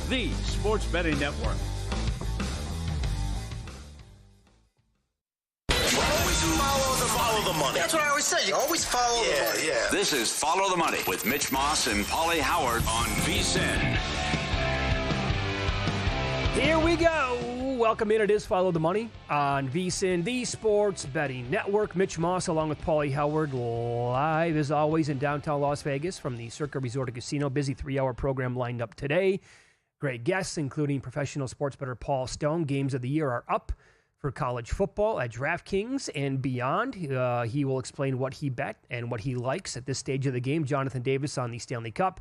the sports betting network. Follow the money. That's what I always say. You always follow the money. Yeah. This is Follow the Money with Mitch Moss and Paulie Howard on VSiN. Here we go. Welcome in. It is Follow the Money on VSiN, the sports betting network. Mitch Moss along with Paulie Howard live as always in downtown Las Vegas from the Circa Resort and Casino. Busy 3-hour program lined up today. Great guests, including professional sports bettor Paul Stone. Games of the year are up for college football at DraftKings and beyond. He will explain what he bet and what he likes at this stage of the game. Jonathan Davis on the Stanley Cup.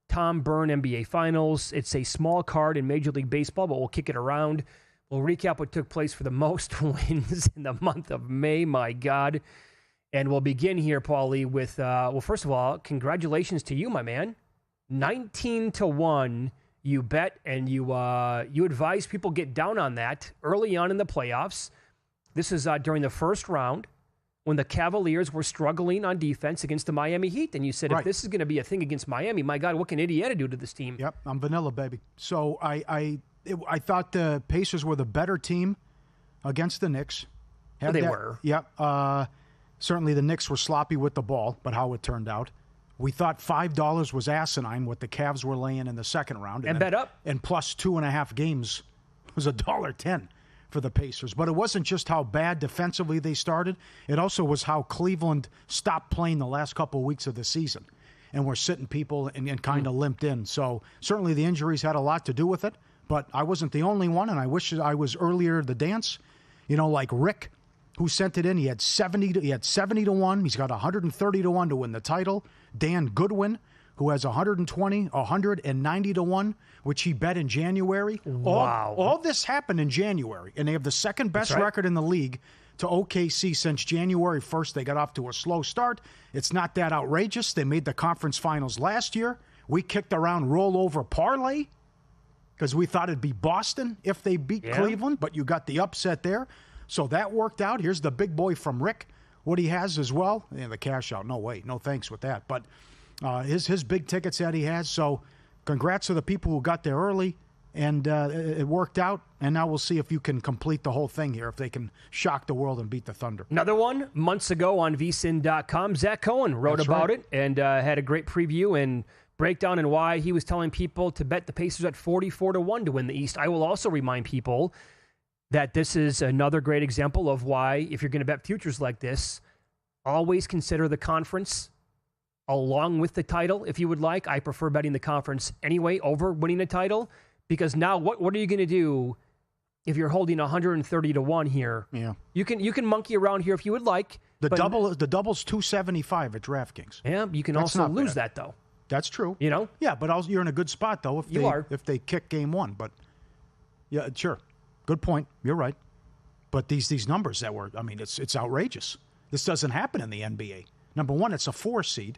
Tom Byrne, NBA Finals. It's a small card in Major League Baseball, but we'll kick it around. We'll recap what took place for the most wins in the month of May. My God. And we'll begin here, Paulie, with, first of all, congratulations to you, my man. 19-1. You bet and you advise people get down on that early on in the playoffs. This is during the first round when the Cavaliers were struggling on defense against the Miami Heat. And you said, if this is going to be a thing against Miami, my God, what can Indiana do to this team? Yep, I'm vanilla, baby. So I thought the Pacers were the better team against the Knicks. They were. Yep. Certainly the Knicks were sloppy with the ball, but how it turned out. We thought $5 was asinine, what the Cavs were laying in the second round. And bet up. And plus 2.5 games was $1.10 for the Pacers. But it wasn't just how bad defensively they started. It also was how Cleveland stopped playing the last couple of weeks of the season. And were sitting people and kind of limped in. So certainly the injuries had a lot to do with it. But I wasn't the only one, and I wish I was earlier the dance. You know, like Rick, who sent it in. He had 70-1. He's got 130-1 to win the title. Dan Goodwin, who has 190-1, which he bet in January. Wow. All this happened in January, and they have the second best record in the league to OKC since January 1st. They got off to a slow start. It's not that outrageous. They made the conference finals last year. We kicked around rollover parlay because we thought it'd be Boston if they beat Cleveland, but you got the upset there. So that worked out. Here's the big boy from Rick, what he has as well. Yeah, the cash out, no way, no thanks with that. But his big tickets that he has. So congrats to the people who got there early, and it worked out. And now we'll see if you can complete the whole thing here, if they can shock the world and beat the Thunder. Another one months ago on VSiN.com. Zach Cohen wrote about it and had a great preview and breakdown and why he was telling people to bet the Pacers at 44-1 to win the East. I will also remind people that this is another great example of why, if you're going to bet futures like this, always consider the conference along with the title, if you would like. I prefer betting the conference anyway over winning the title, because now what are you going to do if you're holding 130-1 here? Yeah, you can monkey around here if you would like. The double's 275 at DraftKings. Yeah, you can also lose that though. That's true. You know. Yeah, but also you're in a good spot though if they kick game one. But yeah, sure. Good point. You're right. But these numbers that were, I mean, it's outrageous. This doesn't happen in the NBA. Number one, it's a 4 seed.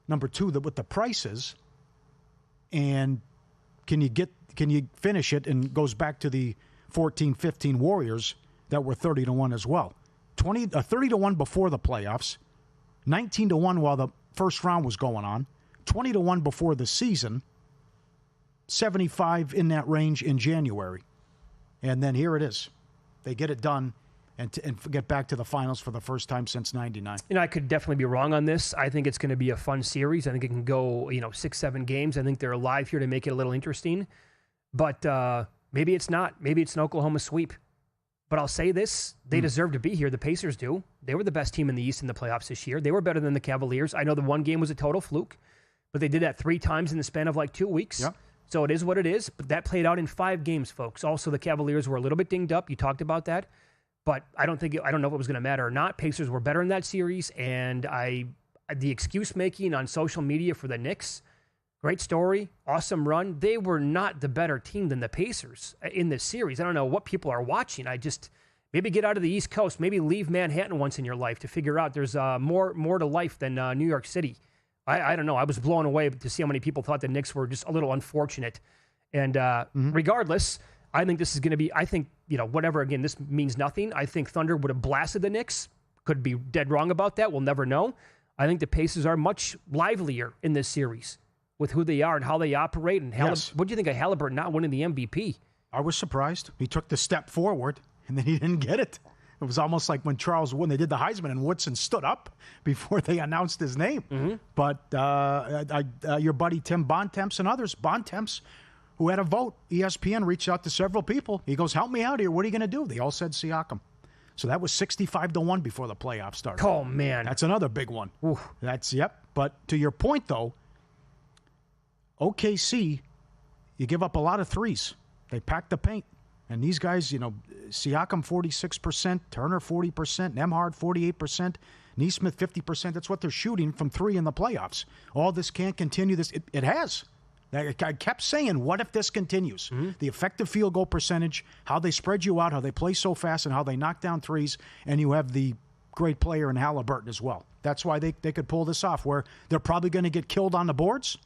Number two, with the prices. And can you finish it? And goes back to the 14-15 Warriors that were 30-1 as well. 30-1 before the playoffs. 19-1 while the first round was going on. 20-1 before the season. 75 in that range in January. And then here it is. They get it done and get back to the finals for the first time since 99. I could definitely be wrong on this. I think it's going to be a fun series. I think it can go, 6-7 games. I think they're alive here to make it a little interesting. But maybe it's not. Maybe it's an Oklahoma sweep. But I'll say this. They deserve to be here. The Pacers do. They were the best team in the East in the playoffs this year. They were better than the Cavaliers. I know the one game was a total fluke, but they did that 3 times in the span of like 2 weeks. Yep. So it is what it is, but that played out in 5 games, folks. Also, the Cavaliers were a little bit dinged up. You talked about that, but I don't know if it was going to matter or not. Pacers were better in that series, and the excuse making on social media for the Knicks, great story, awesome run. They were not the better team than the Pacers in this series. I don't know what people are watching. Maybe get out of the East Coast, maybe leave Manhattan once in your life to figure out there's more to life than New York City. I don't know. I was blown away to see how many people thought the Knicks were just a little unfortunate. And regardless, I think this is going to be, whatever, again, this means nothing. I think Thunder would have blasted the Knicks. Could be dead wrong about that. We'll never know. I think the Pacers are much livelier in this series. with who they are and how they operate. And Yes. what do you think of Halliburton not winning the MVP? I was surprised. He took the step forward, and then he didn't get it. It was almost like when they did the Heisman and Woodson stood up before they announced his name. Mm-hmm. But your buddy Tim Bontemps and others, Bontemps, who had a vote, ESPN reached out to several people. He goes, help me out here. What are you going to do? They all said Siakam. So that was 65-1 before the playoffs started. Oh, man. That's another big one. Oof. Yep. But to your point, though, OKC, you give up a lot of threes. They pack the paint. And these guys, Siakam 46%, Turner 40%, Nembhard 48%, Nesmith 50%. That's what they're shooting from three in the playoffs. All this can't continue. It has. I kept saying, what if this continues? Mm-hmm. The effective field goal percentage, how they spread you out, how they play so fast, and how they knock down threes, and you have the great player in Halliburton as well. That's why they could pull this off, where they're probably going to get killed on the boards.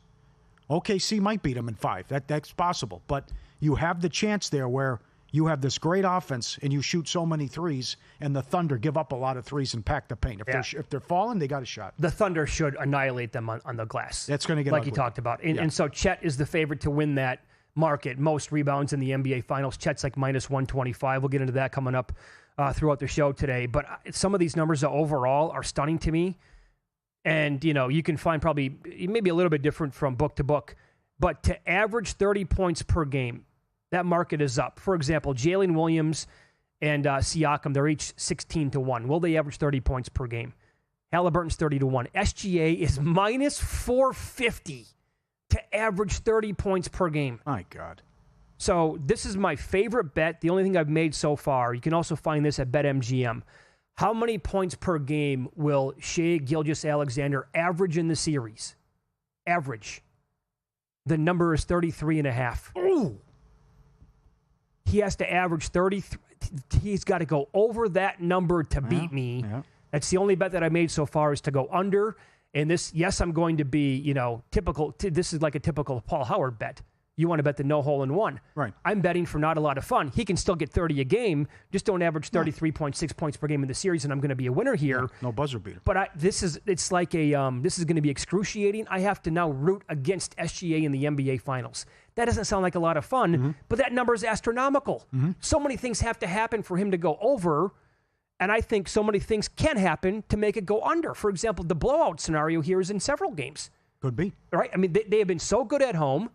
OKC might beat them in 5. That's possible. But you have the chance there where you have this great offense and you shoot so many threes, and the Thunder give up a lot of threes and pack the paint. If they're falling, they got a shot. The Thunder should annihilate them on the glass. That's going to get like ugly. you talked about. And so Chet is the favorite to win that market. Most rebounds in the NBA Finals. Chet's like minus 125. We'll get into that coming up throughout the show today. But some of these numbers overall are stunning to me. And, you can find probably maybe a little bit different from book to book. But to average 30 points per game, that market is up. For example, Jalen Williams and Siakam, they're each 16-1. Will they average 30 points per game? Halliburton's 30-1. SGA is minus 450 to average 30 points per game. My God. So this is my favorite bet, the only thing I've made so far. You can also find this at BetMGM. How many points per game will Shai Gilgeous-Alexander average in the series? Average. The number is 33.5. Ooh. He has to average 33. He's got to go over that number to beat me. Yeah. That's the only bet that I made so far, is to go under. And this, yes, I'm going to be, typical. This is like a typical Paul Howard bet. You want to bet the no hole in one. Right. I'm betting for not a lot of fun. He can still get 30 a game. Just don't average 33.6 points per game in the series, and I'm going to be a winner here. Yeah, no buzzer beater. But this is going to be excruciating. I have to now root against SGA in the NBA Finals. That doesn't sound like a lot of fun, but that number is astronomical. So many things have to happen for him to go over, and I think so many things can happen to make it go under. For example, the blowout scenario here is in several games. Could be. Right? I mean, they have been so good at home.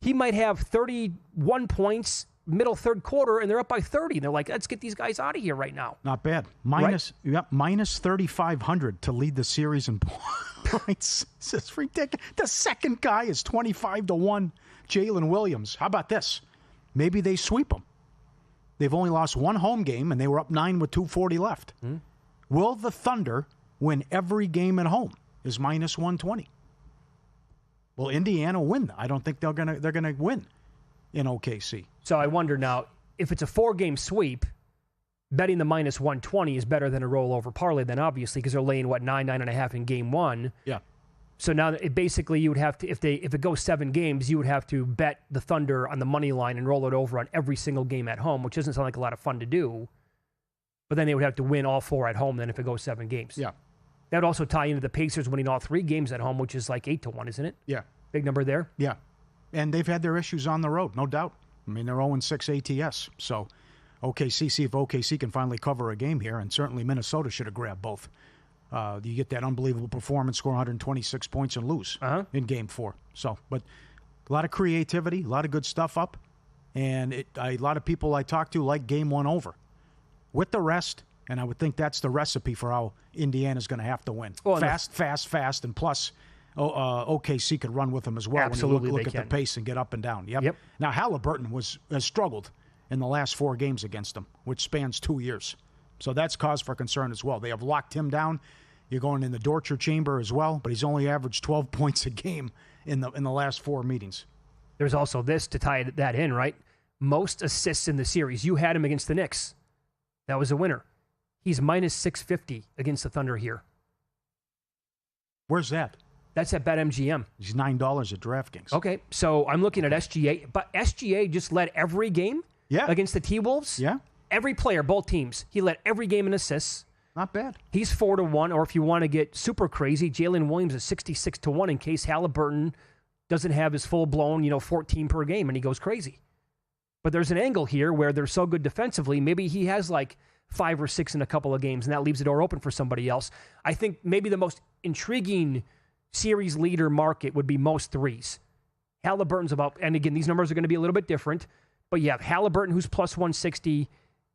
He might have 31 points middle third quarter, and they're up by 30. And they're like, let's get these guys out of here right now. Not bad. Minus 3,500 to lead the series in points. It's ridiculous. The second guy is 25-1. Jalen Williams. How about this? Maybe they sweep them. They've only lost one home game, and they were up 9 with 2:40 left. Will the Thunder win every game at home? Is minus 120. Will Indiana win? I don't think they're gonna win in OKC. So I wonder now, if it's a 4-game sweep, betting the minus 120 is better than a rollover parlay, then obviously, because they're laying 9.5 in game 1. Yeah. So now, basically, you would have to, if it goes 7 games, you would have to bet the Thunder on the money line and roll it over on every single game at home, which doesn't sound like a lot of fun to do. But then they would have to win all 4 at home then if it goes 7 games. Yeah. That would also tie into the Pacers winning all 3 games at home, which is like 8-1, isn't it? Yeah. Big number there. Yeah. And they've had their issues on the road, no doubt. I mean, they're 0-6 ATS. So see if OKC can finally cover a game here, and certainly Minnesota should have grabbed both. You get that unbelievable performance, score 126 points and lose in Game 4. So, but a lot of creativity, a lot of good stuff up, and a lot of people I talk to like Game 1 over. With the rest, and I would think that's the recipe for how Indiana's going to have to win. Well, fast, and plus OKC could run with them as well. Absolutely, when you look at the pace and get up and down. Yep. Now, Halliburton has struggled in the last 4 games against them, which spans 2 years. So that's cause for concern as well. They have locked him down. You're going in the torture chamber as well, but he's only averaged 12 points a game in the last 4 meetings. There's also this to tie that in, right? Most assists in the series. You had him against the Knicks. That was a winner. He's minus 650 against the Thunder here. Where's that? That's at BetMGM. He's $9 at DraftKings. Okay, so I'm looking at SGA, but SGA just led every game against the T-Wolves. Yeah. Every player, both teams, he led every game in assists. Not bad. He's 4-1, or if you want to get super crazy, Jalen Williams is 66-1 in case Halliburton doesn't have his full-blown, 14 per game, and he goes crazy. But there's an angle here where they're so good defensively, maybe he has like 5 or 6 in a couple of games, and that leaves the door open for somebody else. I think maybe the most intriguing series leader market would be most threes. Halliburton's about, and again, these numbers are going to be a little bit different, but you have Halliburton, who's plus 160,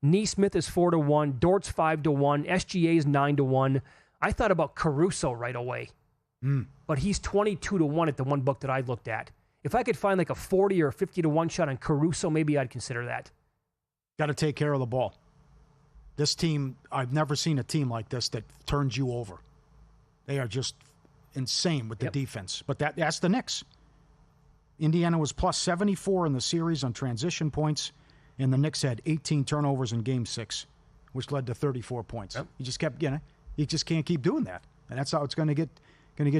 Neesmith is 4-1, Dort's 5-1, SGA is 9-1. I thought about Caruso right away, but he's 22-1 at the one book that I looked at. If I could find like a 40 or 50-1 shot on Caruso, maybe I'd consider that. Got to take care of the ball. This team, I've never seen a team like this that turns you over. They are just insane with the defense. But that's the Knicks. Indiana was plus 74 in the series on transition points, and the Knicks had 18 turnovers in Game 6, which led to 34 points. Yep. You just kept, you just can't keep doing that. And that's how it's going to get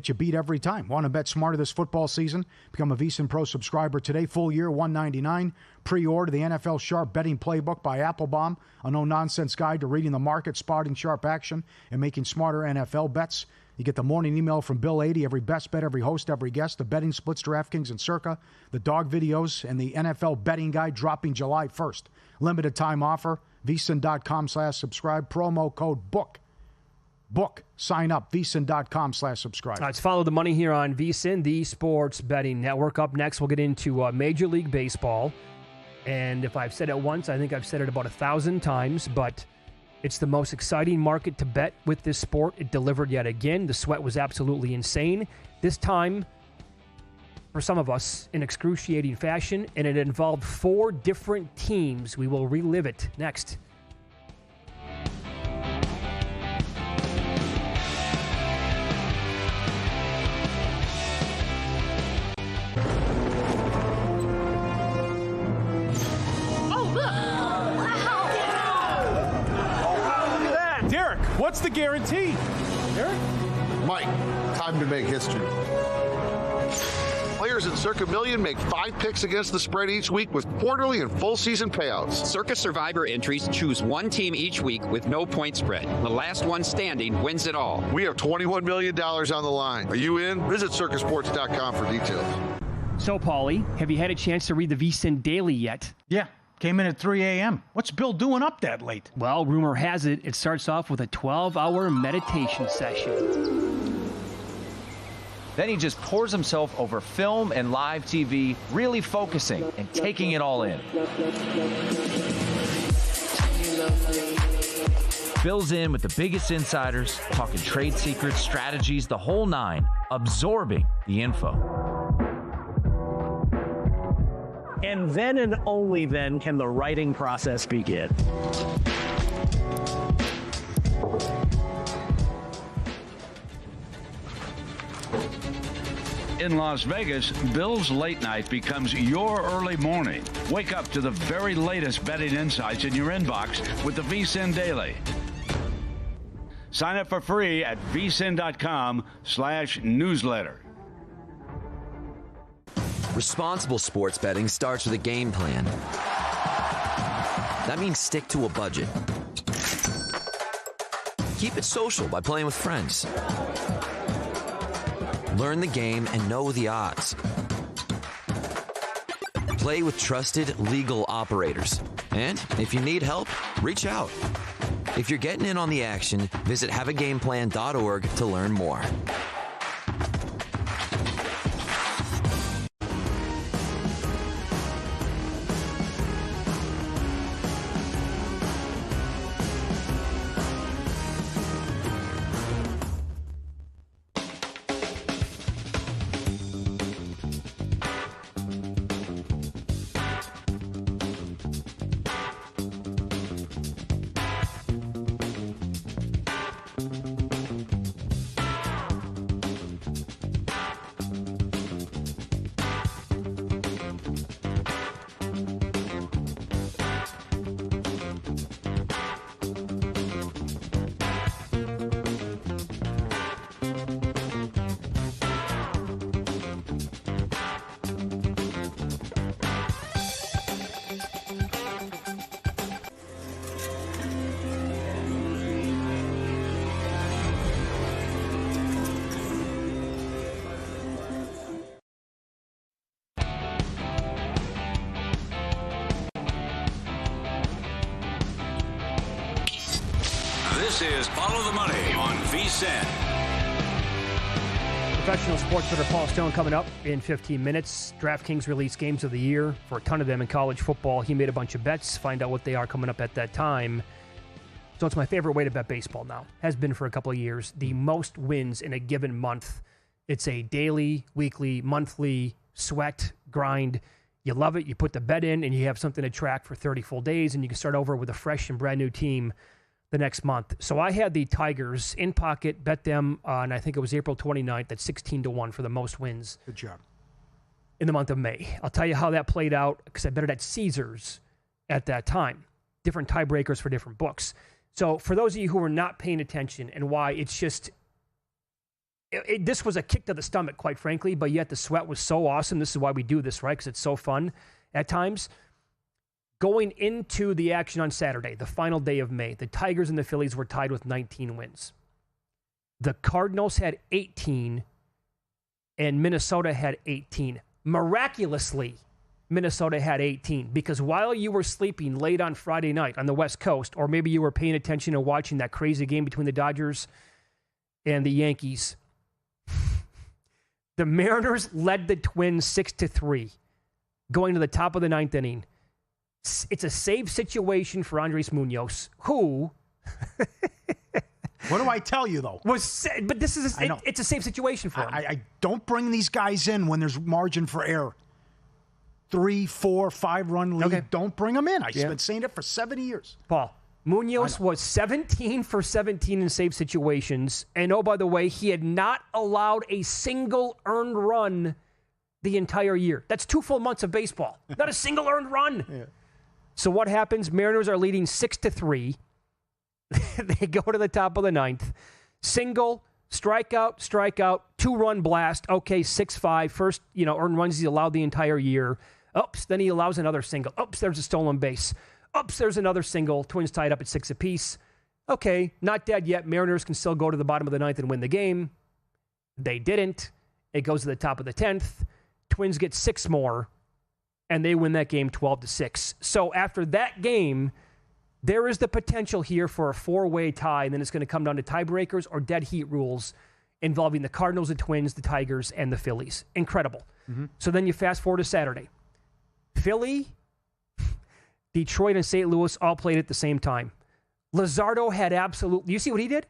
you beat every time. Want to bet smarter this football season? Become a VSiN Pro subscriber today. Full year, $199. Pre-order the NFL Sharp Betting Playbook by Applebaum, a no-nonsense guide to reading the market, spotting sharp action, and making smarter NFL bets. You get the morning email from Bill 80, every best bet, every host, every guest, the betting splits, DraftKings, and Circa, the dog videos, and the NFL betting guide dropping July 1st. Limited time offer, VSiN.com/subscribe, promo code BOOK. Book. Sign up. VSiN.com/subscribe. Let's follow the money here on VSiN, the Sports Betting Network. Up next, we'll get into Major League Baseball. And if I've said it once, I think I've said it about 1,000 times, but it's the most exciting market to bet with this sport. It delivered yet again. The sweat was absolutely insane. This time, for some of us, in excruciating fashion, and it involved 4 different teams. We will relive it next. What's the guarantee? Eric? Mike, time to make history. Players at Circa Million make 5 picks against the spread each week with quarterly and full season payouts. Circa Survivor entries choose one team each week with no point spread. The last one standing wins it all. We have $21 million on the line. Are you in? Visit circasports.com for details. So, Paulie, have you had a chance to read the VSiN Daily yet? Yeah. Came in at 3 a.m. What's Bill doing up that late? Well, rumor has it, it starts off with a 12-hour meditation session. Then he just pours himself over film and live TV, really focusing and taking it all in. Bill's in with the biggest insiders, talking trade secrets, strategies, the whole nine, absorbing the info. And then and only then can the writing process begin. In Las Vegas, Bill's late night becomes your early morning. Wake up to the very latest betting insights in your inbox with the VSiN Daily. Sign up for free at vsin.com/newsletter. Responsible sports betting starts with a game plan. That means stick to a budget. Keep it social by playing with friends. Learn the game and know the odds. Play with trusted legal operators. And if you need help, reach out. If you're getting in on the action, visit haveagameplan.org to learn more. This is Follow the Money on VSiN. Professional sports bettor Paul Stone coming up in 15 minutes. DraftKings released games of the year for a ton of them in college football. He made a bunch of bets. Find out what they are coming up at that time. So it's my favorite way to bet baseball now. Has been for a couple of years. The most wins in a given month. It's a daily, weekly, monthly sweat, grind. You love it. You put the bet in, and you have something to track for 30 full days, and you can start over with a fresh and brand new team the next month. So I had the Tigers in pocket, bet them on, I think it was April 29th, at 16-1 for the most wins. Good job. In the month of May. I'll tell you how that played out because I bet it at Caesars at that time. Different tiebreakers for different books. So for those of you who are not paying attention and why it's just, this was a kick to the stomach, quite frankly, but yet the sweat was so awesome. This is why we do this, right? Because it's so fun at times. Going into the action on Saturday, the final day of May, the Tigers and the Phillies were tied with 19 wins. The Cardinals had 18, and Minnesota had 18. Miraculously, Minnesota had 18, because while you were sleeping late on Friday night on the West Coast, or maybe you were paying attention and watching that crazy game between the Dodgers and the Yankees, the Mariners led the Twins 6-3, going to the top of the ninth inning. It's a save situation for Andres Munoz, who... What do I tell you, though? But this is it's a safe situation for him. I don't bring these guys in when there's margin for error. 3, 4, 5-run lead. Okay. Don't bring them in. I've been saying it for 7 years. Paul, Munoz was 17 for 17 in save situations. And oh, by the way, he had not allowed a single earned run the entire year. That's 2 full months of baseball. Not a single earned run. Yeah. So what happens? Mariners are leading 6-3. They go to the top of the ninth. Single, strikeout, 2-run blast. Okay, 6-5. First, earned runs he's allowed the entire year. Oops, then he allows another single. Oops, there's a stolen base. Oops, there's another single. Twins tied up at 6 apiece. Okay, not dead yet. Mariners can still go to the bottom of the ninth and win the game. They didn't. It goes to the top of the 10th. Twins get 6 more, and they win that game 12-6. So after that game, there is the potential here for a 4-way tie, and then it's going to come down to tiebreakers or dead heat rules involving the Cardinals, the Twins, the Tigers, and the Phillies. Incredible. Mm-hmm. So then you fast forward to Saturday. Philly, Detroit, and St. Louis all played at the same time. Luzardo had you see what he did?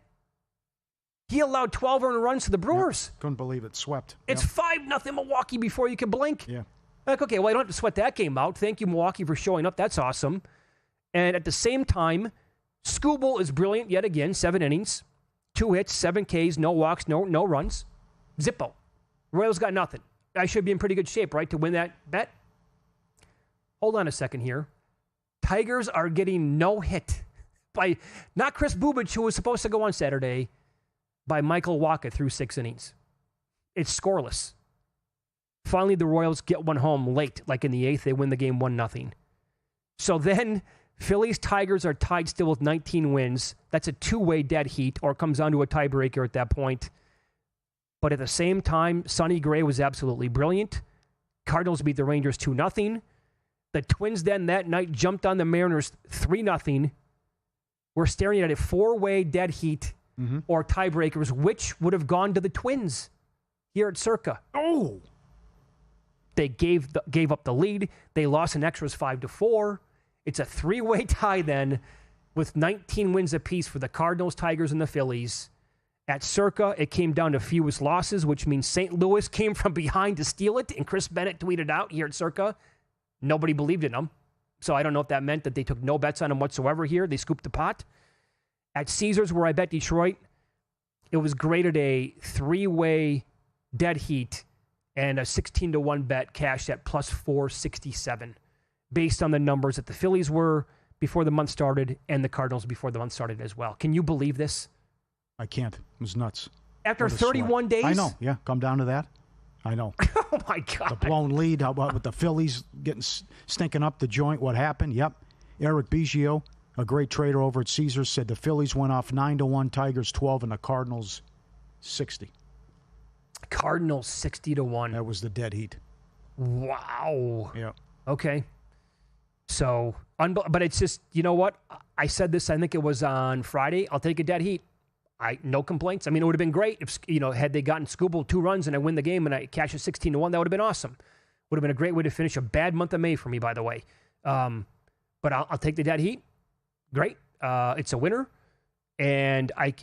He allowed 12 earned runs to the Brewers. Couldn't believe it. Swept. It's 5-0 Milwaukee before you can blink. Yeah. Like, okay, well, I don't have to sweat that game out. Thank you, Milwaukee, for showing up. That's awesome. And at the same time, Skubal is brilliant yet again. 7 innings, 2 hits, 7 Ks, no walks, no runs. Zippo. Royals got nothing. I should be in pretty good shape, right, to win that bet? Hold on a second here. Tigers are getting no hit by, not Chris Bubich, who was supposed to go on Saturday, by Michael Wacha through 6 innings. It's scoreless. Finally, the Royals get one home late, like in the 8th. They win the game 1-0. So then, Phillies, Tigers are tied still with 19 wins. That's a 2-way dead heat, or it comes down to a tiebreaker at that point. But at the same time, Sonny Gray was absolutely brilliant. Cardinals beat the Rangers 2-0. The Twins then that night jumped on the Mariners 3-0. We're staring at a 4-way dead heat or tiebreakers, which would have gone to the Twins here at Circa. Oh! They gave up the lead. They lost in extras 5-4. It's a 3-way tie then with 19 wins apiece for the Cardinals, Tigers, and the Phillies. At Circa, it came down to fewest losses, which means St. Louis came from behind to steal it, and Chris Bennett tweeted out here at Circa, nobody believed in them. So I don't know if that meant that they took no bets on them whatsoever here. They scooped the pot. At Caesars, where I bet Detroit, it was graded a 3-way dead heat and a 16-1 bet cashed at plus 467 based on the numbers that the Phillies were before the month started and the Cardinals before the month started as well. Can you believe this? I can't. It was nuts. After 31 days? I know. Yeah, come down to that. I know. Oh, my God. The blown lead. How about with the Phillies stinking up the joint? What happened? Yep. Eric Biggio, a great trader over at Caesars, said the Phillies went off 9-1, Tigers 12, and the Cardinals 60. Cardinals 60-1. That was the dead heat. Wow. Yeah. Okay. So, but it's just, you know what? I said this, I think it was on Friday. I'll take a dead heat. No complaints. I mean, it would have been great if, had they gotten Skubal 2 runs and I win the game and I cash it 16-1, that would have been awesome. Would have been a great way to finish a bad month of May for me, by the way. But I'll take the dead heat. Great. It's a winner. And I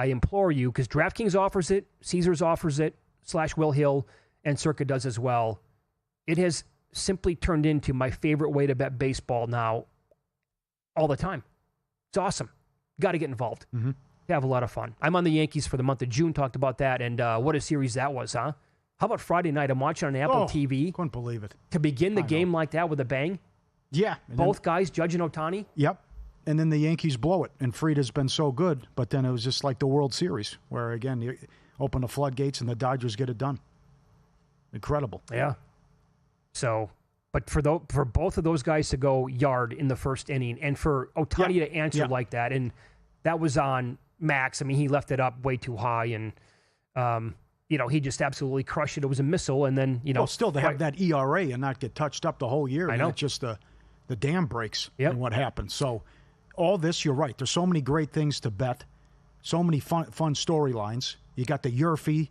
implore you, because DraftKings offers it, Caesars offers it, / Will Hill, and Circa does as well. It has simply turned into my favorite way to bet baseball now all the time. It's awesome. Got to get involved. Mm-hmm. Have a lot of fun. I'm on the Yankees for the month of June. Talked about that, and what a series that was, huh? How about Friday night? I'm watching on Apple TV. Couldn't believe it. To begin the game like that with a bang. Yeah. Both guys, Judge and Ohtani. Yep. And then the Yankees blow it, and Frida's been so good, but then it was just like the World Series, where, again, you open the floodgates and the Dodgers get it done. Incredible. Yeah. So, but for both of those guys to go yard in the first inning, and for Ohtani to answer like that, and that was on Max. I mean, he left it up way too high, and he just absolutely crushed it. It was a missile, and then still to have that ERA and not get touched up the whole year. I know. It's just the dam breaks and what happened. So all this, you're right. There's so many great things to bet, so many fun storylines. You got the Yurfie,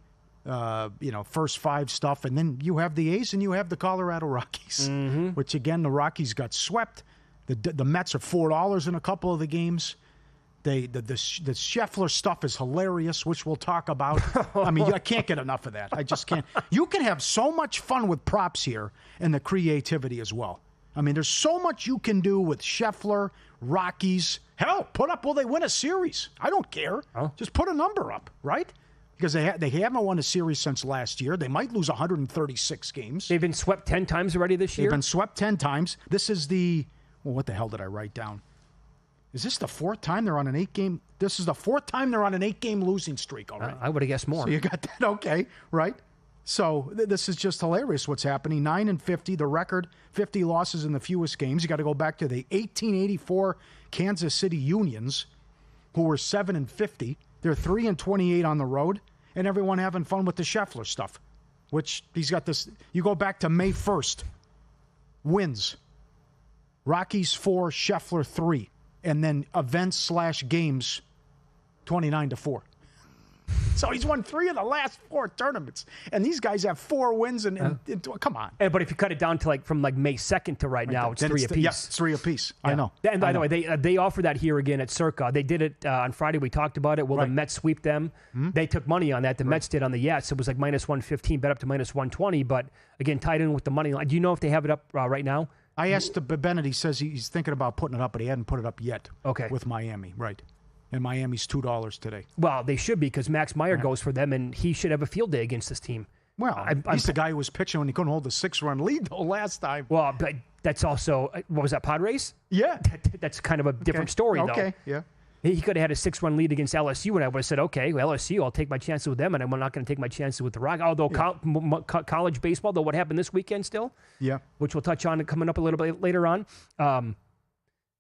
first 5 stuff, and then you have the A's and you have the Colorado Rockies, which again the Rockies got swept. The Mets are $4 in a couple of the games. The Scheffler stuff is hilarious, which we'll talk about. I mean, I can't get enough of that. I just can't. You can have so much fun with props here and the creativity as well. I mean, there's so much you can do with Scheffler, Rockies. Hell, put up, will they win a series? I don't care. Oh. Just put a number up, right? Because they haven't won a series since last year. They might lose 136 games. They've been swept 10 times already this year? They've been swept 10 times. This is what the hell did I write down? Is this the 4th time they're on an 8-game? This is the 4th time they're on an 8-game losing streak already. I would have guessed more. So you got that, okay, right? So this is just hilarious what's happening. 9-50, the record, 50 losses in the fewest games. You got to go back to the 1884 Kansas City Unions, who were 7-50. They're 3-28 on the road, and everyone having fun with the Scheffler stuff, which he's got this. You go back to May 1st, wins. Rockies 4, Scheffler 3. And then events / games, 29-4. So he's won 3 of the last 4 tournaments, and these guys have 4 wins. And come on. But if you cut it down to from May 2nd to right now, it's 3 apiece. Yeah, it's 3 apiece. Yeah. I know. And by the way, they offer that here again at Circa. They did it on Friday. We talked about it. Will the Mets sweep them? Mm-hmm. They took money on that. The Mets did on the Yes. It was like -115, bet up to -120. But again, tied in with the money line. Do you know if they have it up right now? I asked Bennett. He says he's thinking about putting it up, but he hadn't put it up yet. Okay. With Miami, right? And Miami's $2 today. Well, they should be, because Max Meyer goes for them, and he should have a field day against this team. Well, he's the guy who was pitching when he couldn't hold the 6-run lead though last time. Well, but that's also what was that, Padres? Yeah, that's kind of a different story though. Okay, yeah. He could have had a 6-run lead against LSU, and I would have said, okay, well, LSU, I'll take my chances with them, and I'm not going to take my chances with the Rock. Although college baseball, though, what happened this weekend still? Yeah. Which we'll touch on coming up a little bit later on.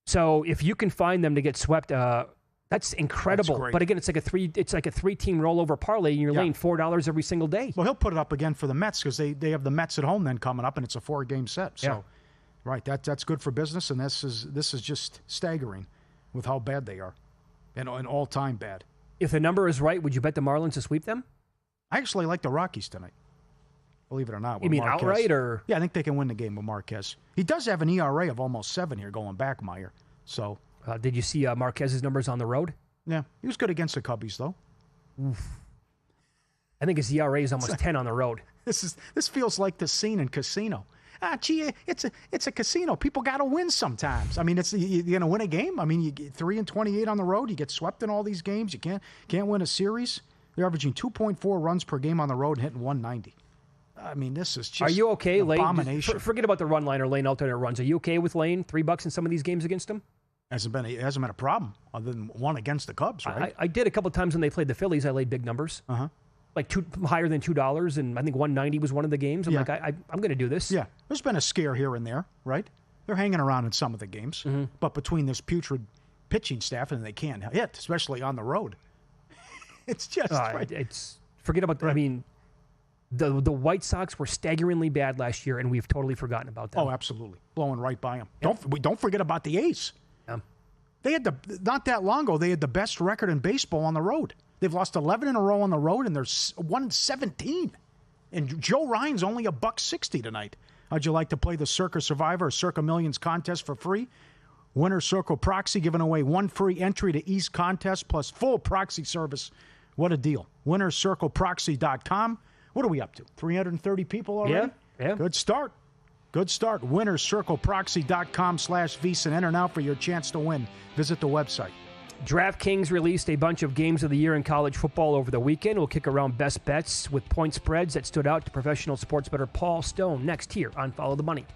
So if you can find them to get swept, that's incredible. That's but again, it's like a 3-team rollover parlay, and you're laying $4 every single day. Well, he'll put it up again for the Mets, because they have the Mets at home then coming up, and it's a 4-game set. So, right, that's good for business, and this is just staggering with how bad they are. And all-time bad. If the number is right, would you bet the Marlins to sweep them? I actually like the Rockies tonight. Believe it or not. You mean Marquez. Outright? Or? Yeah, I think they can win the game with Marquez. He does have an ERA of almost 7 here going back, Meyer. So, did you see Marquez's numbers on the road? Yeah, he was good against the Cubbies, though. Oof. I think his ERA is almost 10 on the road. This feels like the scene in Casino. It's a casino. People got to win sometimes. I mean, you're going to win a game. I mean, you get 3-28 on the road. You get swept in all these games. You can't win a series. They're averaging 2.4 runs per game on the road and hitting 190. I mean, this is just Are you okay, Lane? Abomination. Forget about the run line or Lane alternate runs. Are you okay with Lane $3 in some of these games against him? Hasn't been a problem other than one against the Cubs, right? I did a couple times when they played the Phillies. I laid big numbers. Like higher than $2, and I think 190 was one of the games. I'm like, I'm going to do this. Yeah, there's been a scare here and there, right? They're hanging around in some of the games, but between this putrid pitching staff and they can't hit, especially on the road, it's just it's forget about. I mean, The White Sox were staggeringly bad last year, and we've totally forgotten about them. Oh, absolutely. Blowing right by them. Don't forget about the A's. Yeah. They had not that long ago, they had the best record in baseball on the road. They've lost 11 in a row on the road, and they're 1-17. And Joe Ryan's only $1.60 tonight. How'd you like to play the Circa Survivor or Circa Millions contest for free? Winner Circle Proxy giving away 1 free entry to East contest plus full proxy service. What a deal. WinnerCircleProxy.com. What are we up to? 330 people already? Yeah. Good start. WinnerCircleProxy.com/VSiN. Enter now for your chance to win. Visit the website. DraftKings released a bunch of games of the year in college football over the weekend. We'll kick around best bets with point spreads that stood out to professional sports bettor Paul Stone next here on Follow the Money.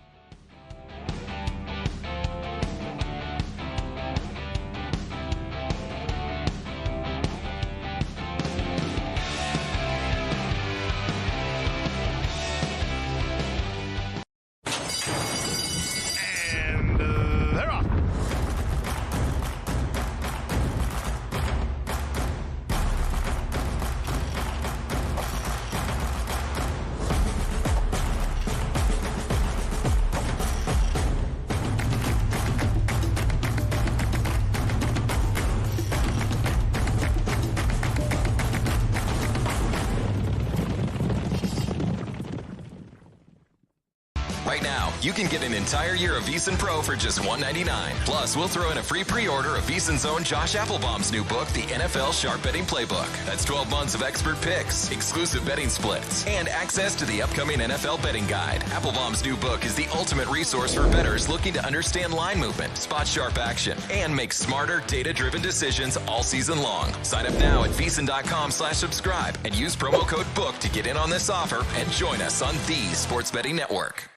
Right now, you can get an entire year of VSiN Pro for just $1.99. Plus, we'll throw in a free pre-order of VSiN's own Josh Applebaum's new book, The NFL Sharp Betting Playbook. That's 12 months of expert picks, exclusive betting splits, and access to the upcoming NFL betting guide. Applebaum's new book is the ultimate resource for bettors looking to understand line movement, spot sharp action, and make smarter, data-driven decisions all season long. Sign up now at VSiN.com/subscribe and use promo code BOOK to get in on this offer and join us on the Sports Betting Network.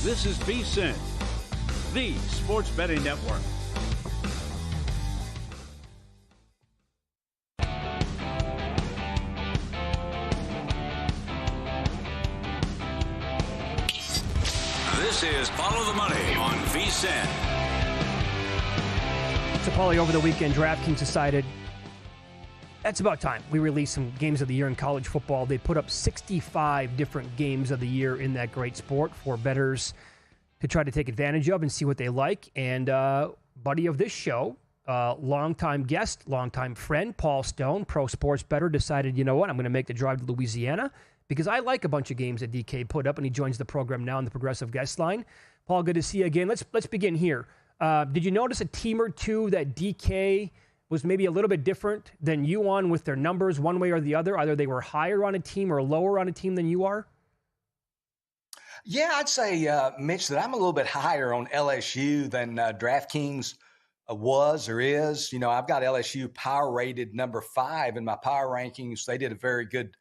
This is VSiN, the Sports Betting Network. This is Follow the Money on VSiN. So, Paulie, over the weekend, DraftKings decided that's about time. We released some games of the year in college football. They put up 65 different games of the year in that great sport for bettors to try to take advantage of and see what they like. And buddy of this show, longtime guest, longtime friend, Paul Stone, pro sports bettor, decided, you know what, I'm going to make the drive to Louisiana because I like a bunch of games that DK put up, and he joins the program now in the Progressive Guest Line. Paul, good to see you again. Let's begin here. Did you notice a team or two that DK was maybe a little bit different than you on with their numbers one way or the other? Either they were higher on a team or lower on a team than you are? Yeah, I'd say, Mitch, that I'm a little bit higher on LSU than DraftKings was or is. You know, I've got LSU power rated number 5 in my power rankings. They did a very good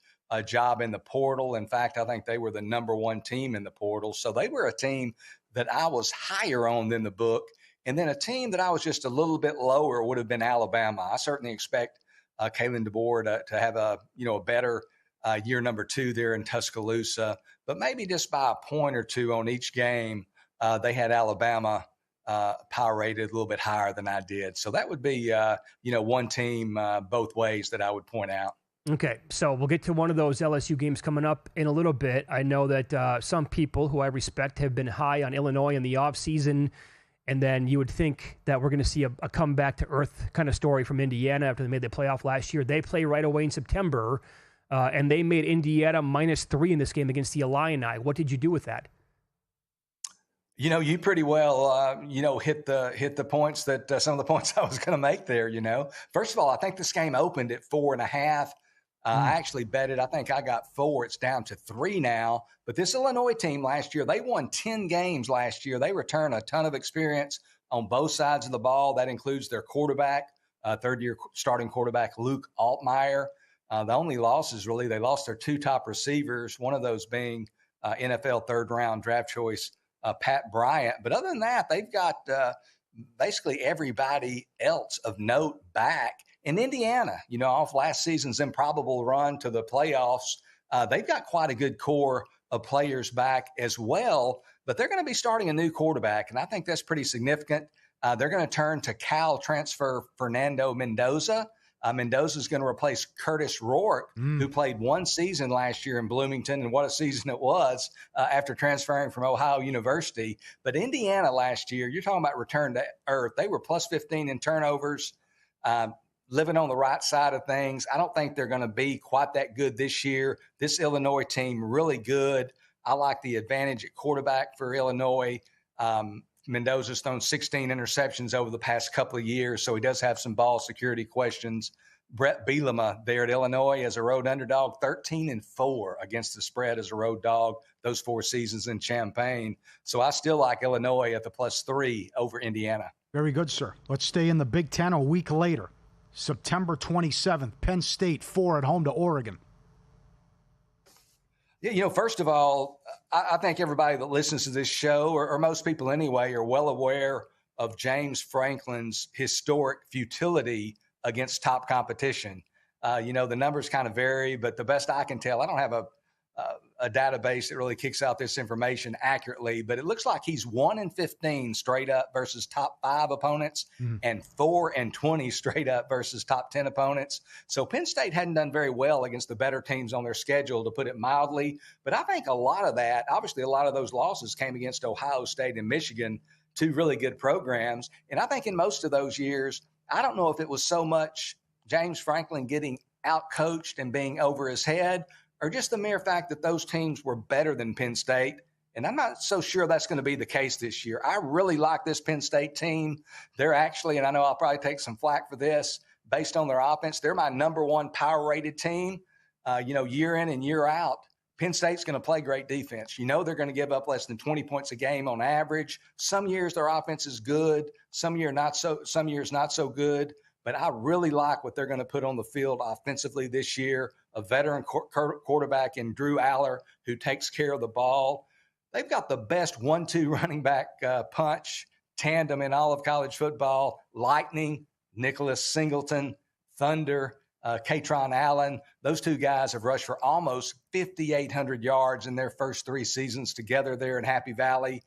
job in the portal. In fact, I think they were the number 1 team in the portal. So they were a team that I was higher on than the book. And then a team that I was just a little bit lower would have been Alabama. I certainly expect Kalen DeBoer to have a better year number 2 there in Tuscaloosa, but maybe just by a point or two on each game, they had Alabama power rated a little bit higher than I did. So that would be one team both ways that I would point out. Okay, so we'll get to one of those LSU games coming up in a little bit. I know that some people who I respect have been high on Illinois in the offseason, and then you would think that we're going to see a comeback to earth kind of story from Indiana after they made the playoff last year. They play right away in September, and they made Indiana -3 in this game against the Illini. What did you do with that? You know, you pretty well, hit the points that some of the points I was going to make there. First of all, I think this game opened at 4.5. I actually bet it. I think I got 4. It's down to 3 now. But this Illinois team last year, they won 10 games last year. They return a ton of experience on both sides of the ball. That includes their quarterback, third-year starting quarterback Luke Altmaier. The only losses, really, they lost their 2 top receivers, one of those being NFL third-round draft choice Pat Bryant. But other than that, they've got basically everybody else of note back. In Indiana, off last season's improbable run to the playoffs, they've got quite a good core of players back as well, but they're going to be starting a new quarterback, and I think that's pretty significant. They're going to turn to Cal transfer Fernando Mendoza. Mendoza's going to replace Curtis Rourke, who played 1 season last year in Bloomington, and what a season it was after transferring from Ohio University. But Indiana last year, you're talking about return to earth. They were +15 in turnovers, living on the right side of things. I don't think they're going to be quite that good this year. This Illinois team, really good. I like the advantage at quarterback for Illinois. Mendoza's thrown 16 interceptions over the past couple of years, so he does have some ball security questions. Brett Bielema there at Illinois as a road underdog, 13-4 against the spread as a road dog, those 4 seasons in Champaign. So I still like Illinois at the +3 over Indiana. Very good, sir. Let's stay in the Big Ten a week later. September 27th, Penn State 4 at home to Oregon. Yeah, first of all, I think everybody that listens to this show, or most people anyway, are well aware of James Franklin's historic futility against top competition. The numbers kind of vary, but the best I can tell, I don't have a database that really kicks out this information accurately, but it looks like he's 1-15 straight up versus top 5 opponents and 4-20 straight up versus top 10 opponents. So Penn State hadn't done very well against the better teams on their schedule, to put it mildly. But I think a lot of that, obviously a lot of those losses came against Ohio State and Michigan, 2 really good programs. And I think in most of those years, I don't know if it was so much James Franklin getting out-coached and being over his head, or just the mere fact that those teams were better than Penn State. And I'm not so sure that's going to be the case this year. I really like this Penn State team. They're actually, and I know I'll probably take some flack for this, based on their offense, they're my number 1 power-rated team, year in and year out. Penn State's going to play great defense. They're going to give up less than 20 points a game on average. Some years their offense is good. Some years not so good. But I really like what they're going to put on the field offensively this year. A veteran quarterback in Drew Aller who takes care of the ball. They've got the best 1-2 running back punch tandem in all of college football. Lightning, Nicholas Singleton, Thunder, Katron Allen. Those 2 guys have rushed for almost 5,800 yards in their first 3 seasons together there in Happy Valley.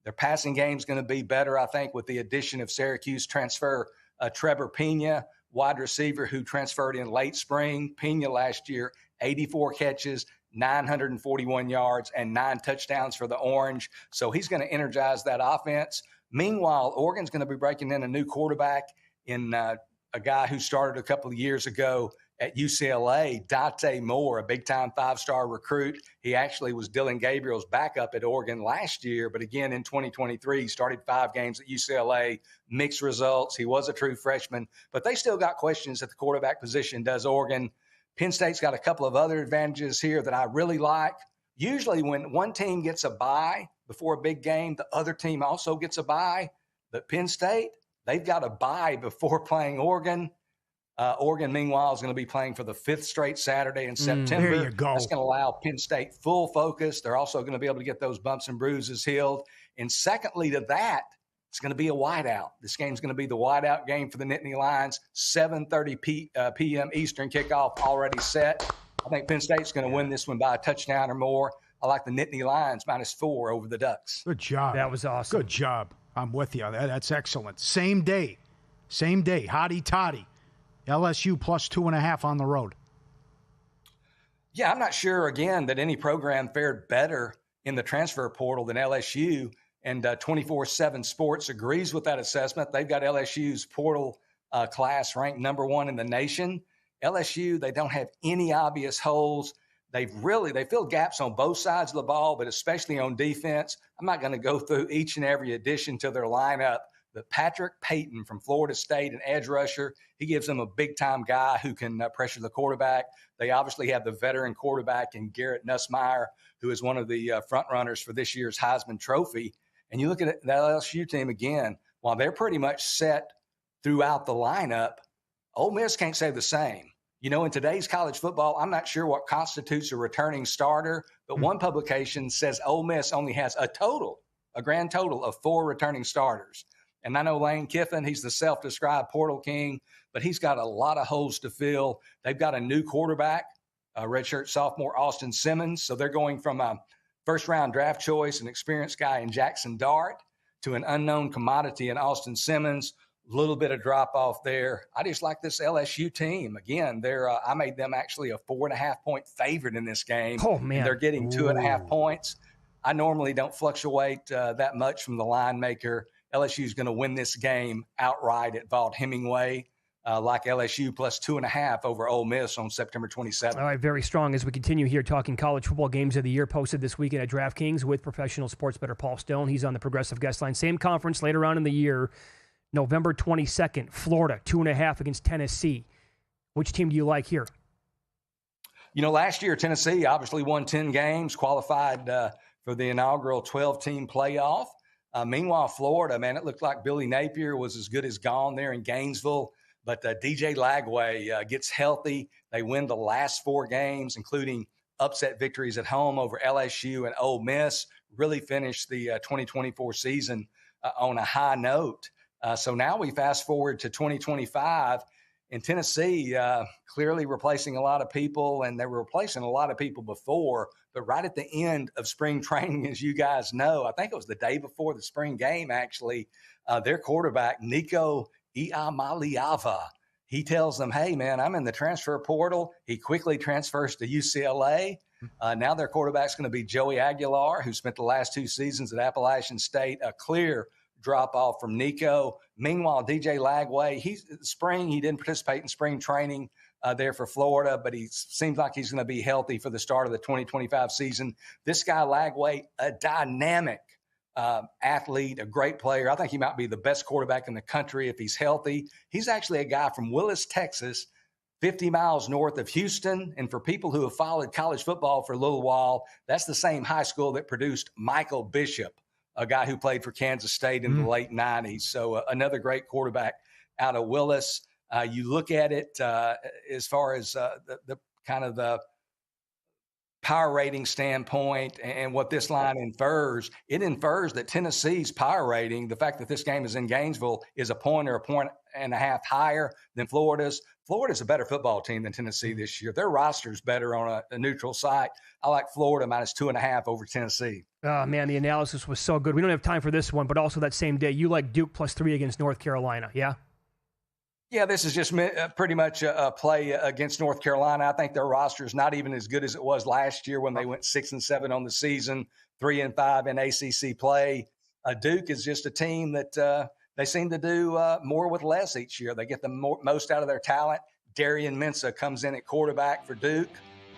Their passing game is going to be better, I think, with the addition of Syracuse transfer Trevor Pena, wide receiver who transferred in late spring. Pena last year, 84 catches, 941 yards, and 9 touchdowns for the Orange. So he's going to energize that offense. Meanwhile, Oregon's going to be breaking in a new quarterback in a guy who started a couple of years ago at UCLA, Dante Moore, a big-time 5-star recruit. He actually was Dylan Gabriel's backup at Oregon last year, but again in 2023, he started 5 games at UCLA, mixed results. He was a true freshman, but they still got questions at the quarterback position, does Oregon. Penn State's got a couple of other advantages here that I really like. Usually when one team gets a bye before a big game, the other team also gets a bye. But Penn State, they've got a bye before playing Oregon. Oregon, meanwhile, is going to be playing for the 5th straight Saturday in September. There you go. That's going to allow Penn State full focus. They're also going to be able to get those bumps and bruises healed. And secondly to that, it's going to be a whiteout. This game's going to be the whiteout game for the Nittany Lions. 7:30 p.m. Eastern kickoff already set. I think Penn State's going to win this one by a touchdown or more. I like the Nittany Lions -4 over the Ducks. Good job. That was awesome. Good job. I'm with you. That's excellent. Same day. Hotty toddy. LSU +2.5 on the road. Yeah, I'm not sure, again, that any program fared better in the transfer portal than LSU, and 24/7 Sports agrees with that assessment. They've got LSU's portal class ranked #1 in the nation. LSU, they don't have any obvious holes. They fill gaps on both sides of the ball, but especially on defense. I'm not going to go through each and every addition to their lineup, but Patrick Payton from Florida State, an edge rusher, he gives them a big-time guy who can pressure the quarterback. They obviously have the veteran quarterback in Garrett Nussmeier, who is one of the front runners for this year's Heisman Trophy. And you look at that LSU team again, while they're pretty much set throughout the lineup, Ole Miss can't say the same. You know, in today's college football, I'm not sure what constitutes a returning starter, but one publication says Ole Miss only has a grand total of 4 returning starters. And I know Lane Kiffin, he's the self-described portal king, but he's got a lot of holes to fill. They've got a new quarterback, a redshirt sophomore, Austin Simmons. So they're going from a first-round draft choice, an experienced guy in Jackson Dart, to an unknown commodity in Austin Simmons. A little bit of drop-off there. I just like this LSU team. Again, I made them actually a 4.5-point favorite in this game. Oh, man. And they're getting 2.5 points. I normally don't fluctuate that much from the line maker. LSU is going to win this game outright at Vaught Hemingway, like LSU +2.5 over Ole Miss on September 27th. All right, very strong as we continue here talking college football games of the year posted this weekend at DraftKings with professional sports bettor Paul Stone. He's on the Progressive Guest Line. Same conference later on in the year, November 22nd, Florida, 2.5 against Tennessee. Which team do you like here? You know, last year, Tennessee obviously won 10 games, qualified for the inaugural 12-team playoff. Meanwhile, Florida, man, it looked like Billy Napier was as good as gone there in Gainesville. But DJ Lagway gets healthy. They win the last 4 games, including upset victories at home over LSU and Ole Miss. Really finished the 2024 season on a high note. So now we fast forward to 2025. In Tennessee, clearly replacing a lot of people, and they were replacing a lot of people before, but right at the end of spring training, as you guys know, I think it was the day before the spring game, actually, their quarterback, Nico Iamaleava, he tells them, hey, man, I'm in the transfer portal. He quickly transfers to UCLA. Now their quarterback's going to be Joey Aguilar, who spent the last 2 seasons at Appalachian State, a clear drop-off from Nico. Meanwhile, DJ Lagway, he didn't participate in spring training there for Florida, but he seems like he's going to be healthy for the start of the 2025 season. This guy, Lagway, a dynamic athlete, a great player. I think he might be the best quarterback in the country if he's healthy. He's actually a guy from Willis, Texas, 50 miles north of Houston. And for people who have followed college football for a little while, that's the same high school that produced Michael Bishop, a guy who played for Kansas State in the late 90s. So another great quarterback out of Willis. You look at it as far as the kind of the power rating standpoint and what this line infers, it infers that Tennessee's power rating, the fact that this game is in Gainesville, is a point or a point and a half higher than Florida's. Florida's a better football team than Tennessee this year. Their roster's better on a neutral site. I like Florida minus 2.5 over Tennessee. Oh, man, the analysis was so good. We don't have time for this one, but also that same day, you like Duke +3 against North Carolina, yeah? Yeah, this is just pretty much a play against North Carolina. I think their roster is not even as good as it was last year when they went 6-7 on the season, 3-5 in ACC play. Duke is just a team that they seem to do more with less each year. They get the most out of their talent. Darian Mensah comes in at quarterback for Duke.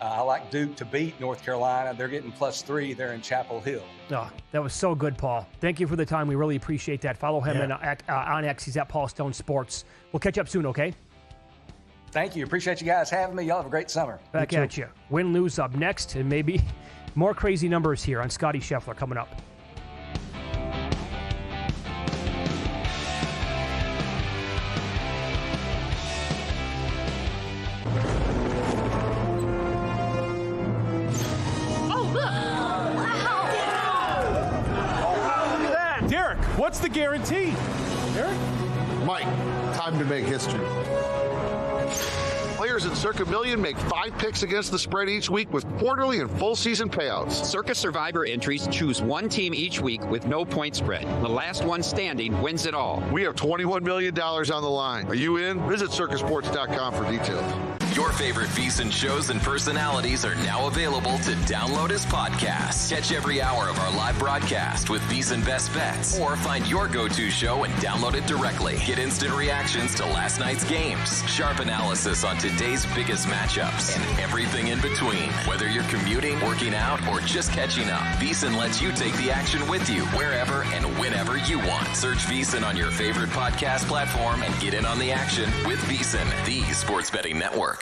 I like Duke to beat North Carolina. They're getting +3 there in Chapel Hill. Oh, that was so good, Paul. Thank you for the time. We really appreciate that. Follow him on X. He's at Paul Stone Sports. We'll catch up soon, okay? Thank you. Appreciate you guys having me. Y'all have a great summer. Back at you. Win, lose up next, and maybe more crazy numbers here on Scotty Scheffler coming up. What's the guarantee? Eric? Mike, time to make history. Players in Circa Million make 5 picks against the spread each week with quarterly and full season payouts. Circa Survivor entries choose one team each week with no point spread. The last one standing wins it all. We have $21 million on the line. Are you in? Visit circasports.com for details. Your favorite VSiN shows and personalities are now available to download as podcasts. Catch every hour of our live broadcast with VSiN Best Bets, or find your go-to show and download it directly. Get instant reactions to last night's games, sharp analysis on today's biggest matchups, and everything in between. Whether you're commuting, working out, or just catching up, VSiN lets you take the action with you wherever and whenever you want. Search VSiN on your favorite podcast platform and get in on the action with VSiN, the sports betting network.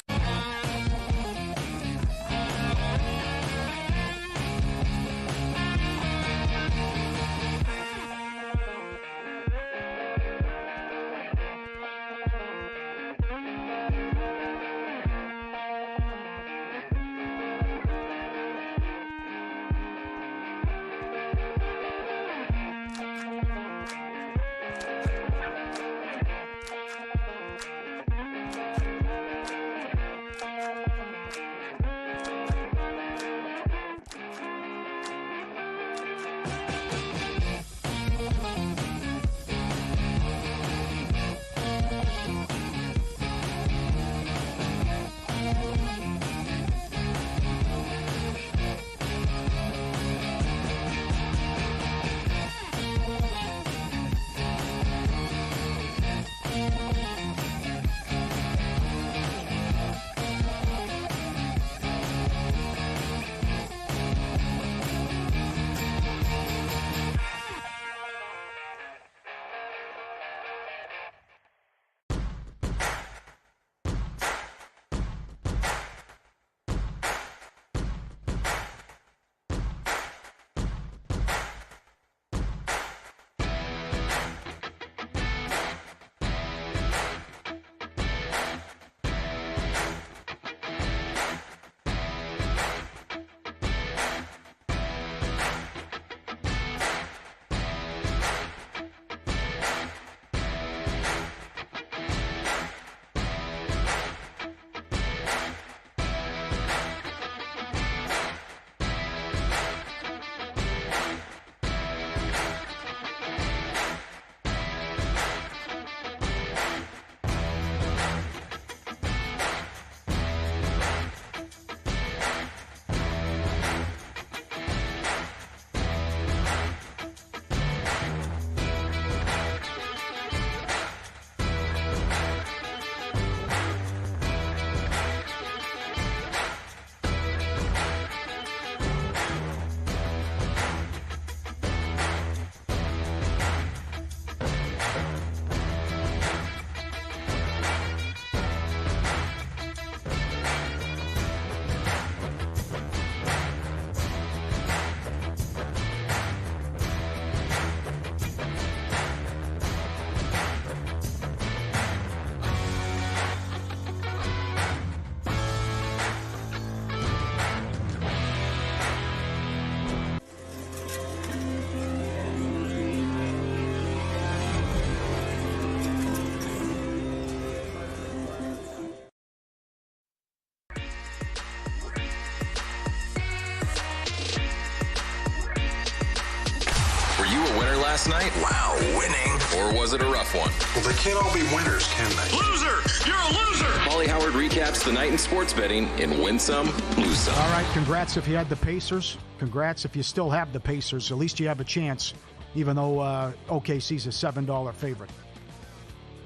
last night? Wow, winning. Or was it a rough one? Well, they can't all be winners, can they? Loser! You're a loser! Paulie Howard recaps the night in sports betting in Win Some, Lose Some. All right, congrats if you had the Pacers. Congrats if you still have the Pacers. At least you have a chance, even though OKC's a $7 favorite.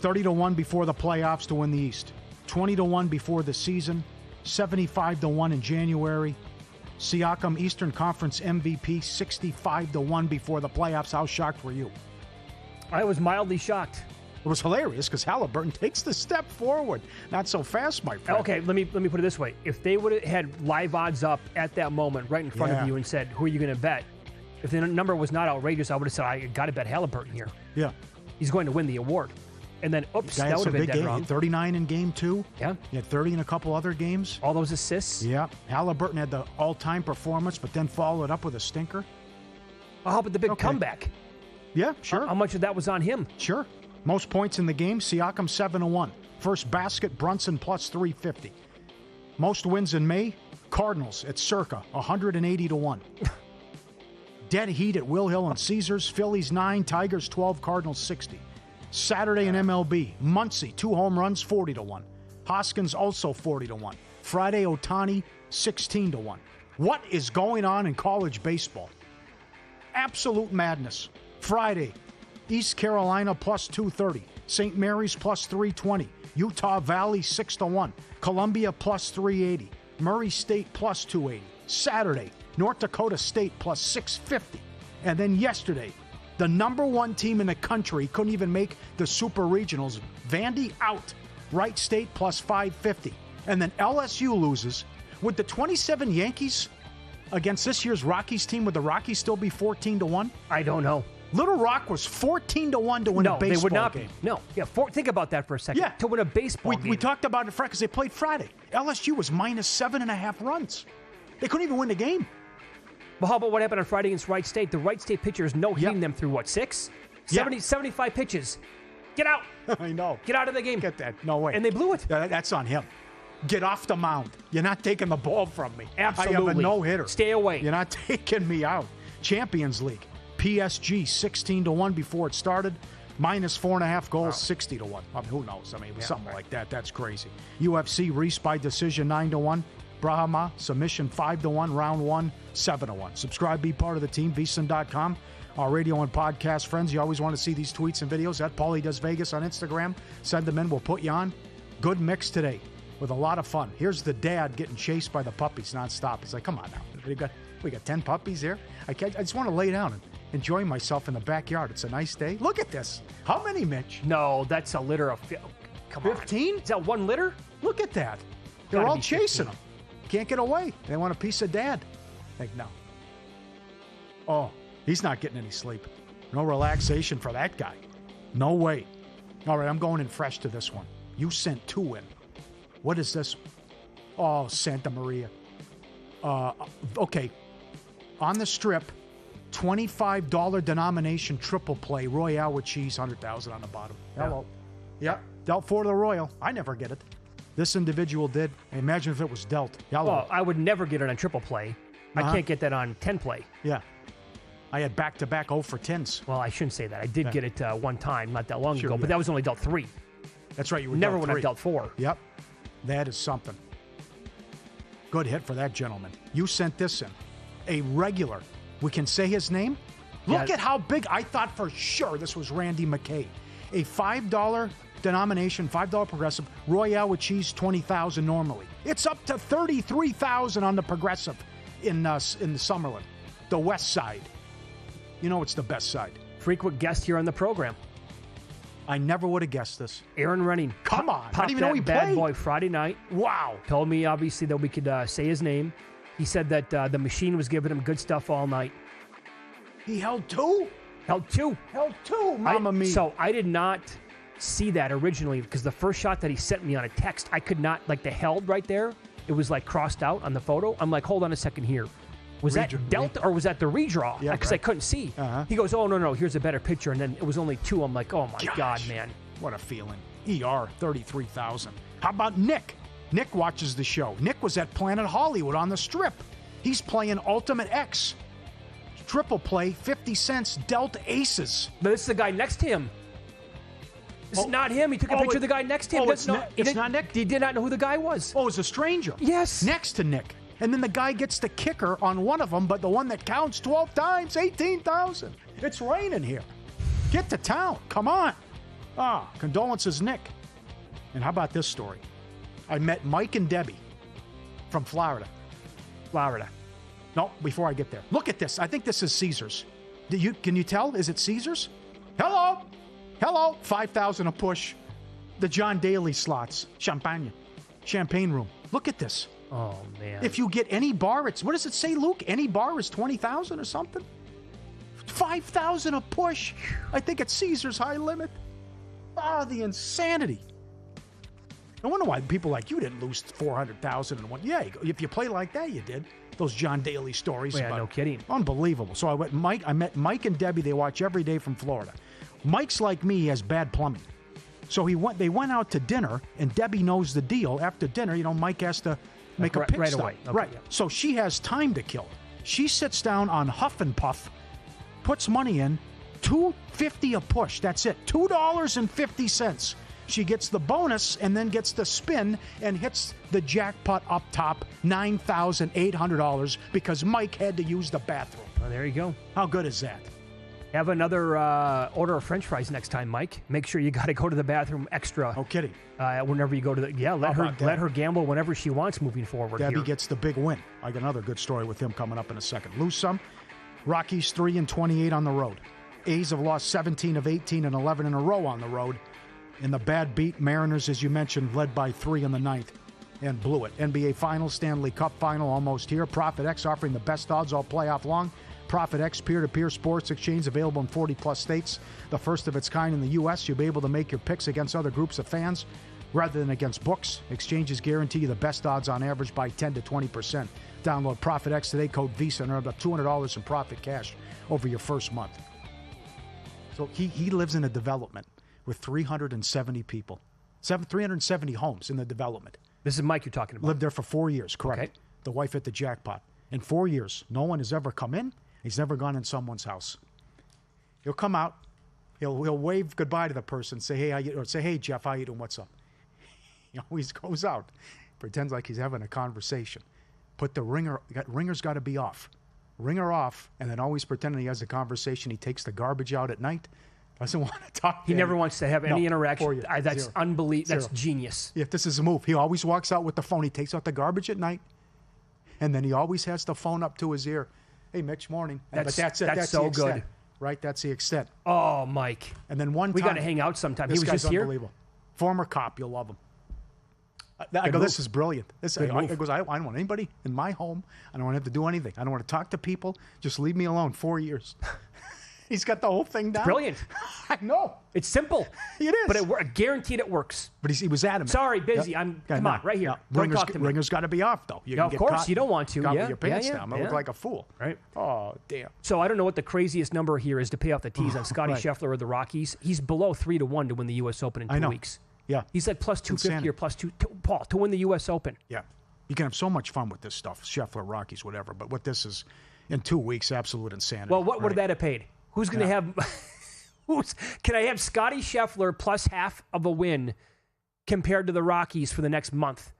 30-1 before the playoffs to win the East. 20-1 before the season. 75-1 in January. Siakam, Eastern Conference MVP, 65-1 before the playoffs. How shocked were you? I was mildly shocked. It was hilarious because Halliburton takes the step forward. Not so fast, my friend. Okay, let me put it this way. If they would have had live odds up at that moment right in front of you and said, who are you going to bet? If the number was not outrageous, I would have said, I got to bet Halliburton here. Yeah. He's going to win the award. And then, oops, that would have been dead wrong. 39 in game 2. Yeah. He had 30 in a couple other games. All those assists. Yeah. Halliburton had the all-time performance, but then followed up with a stinker. Well, how about the big comeback? Yeah, sure. How much of that was on him? Sure. Most points in the game, Siakam 7-1. First basket, Brunson plus 350. Most wins in May, Cardinals at circa 180-1. Dead heat at Will Hill and Caesars, Phillies 9, Tigers 12, Cardinals 60. Saturday in MLB, Muncy 2 home runs, 40-1. Hoskins also 40-1. Friday, Ohtani 16-1. What is going on in college baseball? Absolute madness. Friday, East Carolina plus 230. St. Mary's plus 320. Utah Valley 6-1. Columbia plus 380. Murray State plus 280. Saturday, North Dakota State plus 650. And then yesterday, the number 1 team in the country couldn't even make the Super Regionals. Vandy out. Wright State plus 550. And then LSU loses. Would the 27 Yankees against this year's Rockies team, would the Rockies still be 14-1? I don't know. Little Rock was 14-1 to win a baseball game. No, they would not be. No. Yeah, think about that for a second. Yeah. To win a baseball game. We talked about it Friday because they played Friday. LSU was minus 7.5 runs. They couldn't even win the game. Well, how about what happened on Friday against Wright State? The Wright State pitchers hitting them through, 6? 75 pitches. Get out. I know. Get out of the game. Get that. No way. And they blew it. That's on him. Get off the mound. You're not taking the ball from me. Absolutely. I have a no-hitter. Stay away. You're not taking me out. Champions League. PSG 16-1 before it started. Minus 4.5 goals, 60-1. Who knows? I mean, it was something like that. That's crazy. UFC, Reese by decision 9-1. Brahma, submission 5-1. Round 1, 7-1. Subscribe, be part of the team. VSiN.com. Our radio and podcast friends, you always want to see these tweets and videos at Paulie Does Vegas on Instagram. Send them in. We'll put you on. Good mix today with a lot of fun. Here's the dad getting chased by the puppies nonstop. He's like, come on now. We got 10 puppies here. I just want to lay down and enjoy myself in the backyard. It's a nice day. Look at this. How many, Mitch? No, that's a litter of... Come 15? On. Is that one litter? Look at that. They're all chasing him. Can't get away. They want a piece of dad. Like, no. Oh, he's not getting any sleep. No relaxation for that guy. No way. All right, I'm going in fresh to this one. You sent 2 in. What is this? Oh, Santa Maria. Okay. On the strip, $25 denomination triple play, Royale with cheese, 100,000 on the bottom. Hello. Yeah. Dealt for the Royal. I never get it. This individual did. Imagine if it was dealt. Hello. Well, I would never get it on triple play. I can't get that on 10 play. Yeah. I had back-to-back 0 for 10s. Well, I shouldn't say that. I did get it one time, not that long ago, but that was only dealt 3. That's right. You were never dealt would 3. have dealt 4. Yep. That is something. Good hit for that gentleman. You sent this in. A regular. We can say his name? Look at how big. I thought for sure this was Randy McKay. A $5 denomination, $5 progressive, Royale with cheese, 20,000 normally. It's up to 33,000 on the progressive in the Summerlin, the west side. You know it's the best side. Frequent guest here on the program. I never would have guessed this. Aaron Renning. Come on. I didn't even know he played. Bad boy Friday night. Wow. Told me, obviously, that we could say his name. He said that the machine was giving him good stuff all night. He held 2? Held 2. Held 2, Mama me. So I did not see that originally because the first shot that he sent me on a text, I could not, like the held right there, it was like crossed out on the photo. I'm like, hold on a second here. Was that dealt or was that the redraw? Yeah, because I couldn't see. He goes, oh, no, here's a better picture. And then it was only 2. I'm like, oh, my God, man. What a feeling. ER, 33,000. How about Nick? Nick watches the show. Nick was at Planet Hollywood on the Strip. He's playing Ultimate X. triple play, 50 cents, dealt aces. But this is the guy next to him. This is not him. He took a picture of the guy next to him. It's not Nick? He did not know who the guy was. Oh, it's a stranger. Yes. Next to Nick. And then the guy gets the kicker on one of them, but the one that counts 12 times, 18,000. It's raining here. Get to town. Come on. Condolences, Nick. And how about this story? I met Mike and Debbie from Florida. No, before I get there. Look at this. I think this is Caesars. Can you tell? Is it Caesars? Hello. 5,000 a push. The John Daly slots. Champagne room. Look at this. Oh, man. If you get any bar, what does it say, Luke? Any bar is 20,000 or something? 5,000 a push. I think it's Caesar's high limit. The insanity. I wonder why people like you didn't lose 400,000 in one. Yeah, if you play like that, you did. Those John Daly stories. Yeah, no kidding. Unbelievable. So I met Mike and Debbie. They watch every day from Florida. Mike's like me, he has bad plumbing. So they went out to dinner, and Debbie knows the deal. After dinner, Mike has to make a pit right stop. away. Okay, right. Yeah. So she has time to kill. She sits down on Huff and Puff, puts money in, $2.50 a push. That's it. $2.50. She gets the bonus and then gets the spin and hits the jackpot up top, $9,800 because Mike had to use the bathroom. Well, there you go. How good is that? Have another order of French fries next time, Mike. Make sure you got to go to the bathroom extra. No kidding. Whenever you go to let her gamble whenever she wants moving forward. Debbie gets the big win. I got another good story with him coming up in a second. Lose some. Rockies 3-28 on the road. A's have lost 17 of 18 and 11 in a row on the road. In the bad beat, Mariners, as you mentioned, led by 3 in the ninth and blew it. NBA Finals, Stanley Cup Final almost here. Profit X offering the best odds all playoff long. Profit X peer-to-peer sports exchange available in 40-plus states. The first of its kind in the U.S. You'll be able to make your picks against other groups of fans rather than against books. Exchanges guarantee you the best odds on average by 10 to 20%. Download Profit X today, code VSiN, and earn up $200 in profit cash over your first month. So he lives in a development with 370 people. 370 homes in the development. This is Mike you're talking about. Lived there for 4 years, correct. Okay. The wife hit the jackpot. In 4 years, no one has ever come in. He's never gone in someone's house. He'll come out. He'll wave goodbye to the person, say, hey, Jeff, how you doing? What's up? He always goes out, pretends like he's having a conversation. Put the ringer's got to be off. Ringer off, and then always pretending he has a conversation. He takes the garbage out at night. Doesn't want to talk to He never wants to have any interaction. That's Zero. unbelievable. That's genius. Yeah, this is a move. He always walks out with the phone. He takes out the garbage at night, and then he always has the phone up to his ear. Hey, Mitch, morning. But that's it. That's so the extent, good. right? That's the extent. Oh, Mike. And then one time. We got to hang out sometime. He This was guy's just here. unbelievable. Former cop. You'll love him. I go, this is brilliant. I don't want anybody in my home. I don't want to have to do anything. I don't want to talk to people. Just leave me alone. 4 years. He's got the whole thing down. It's brilliant. I know. It's simple. It is. But guaranteed it works. But he was adamant. Sorry, busy. Come on, right here. Don't talk to me. Ringer's got to be off, though. You can of get course, caught, you don't want to. Caught Yeah, with your pants yeah, down. I yeah. look like a fool. Right. Oh, damn. So I don't know what the craziest number here is to pay off the tees on Scotty Right. Scheffler or the Rockies. He's below 3-1 to win the U.S. Open in 2 weeks. Yeah. He's like plus 250 or plus 2, Paul, to win the U.S. Open. Yeah. You can have so much fun with this stuff, Scheffler, Rockies, whatever. But what this is, in 2 weeks, absolute insanity. Well, what would that have paid? Who's going to have... Can I have Scotty Scheffler plus half of a win compared to the Rockies for the next month?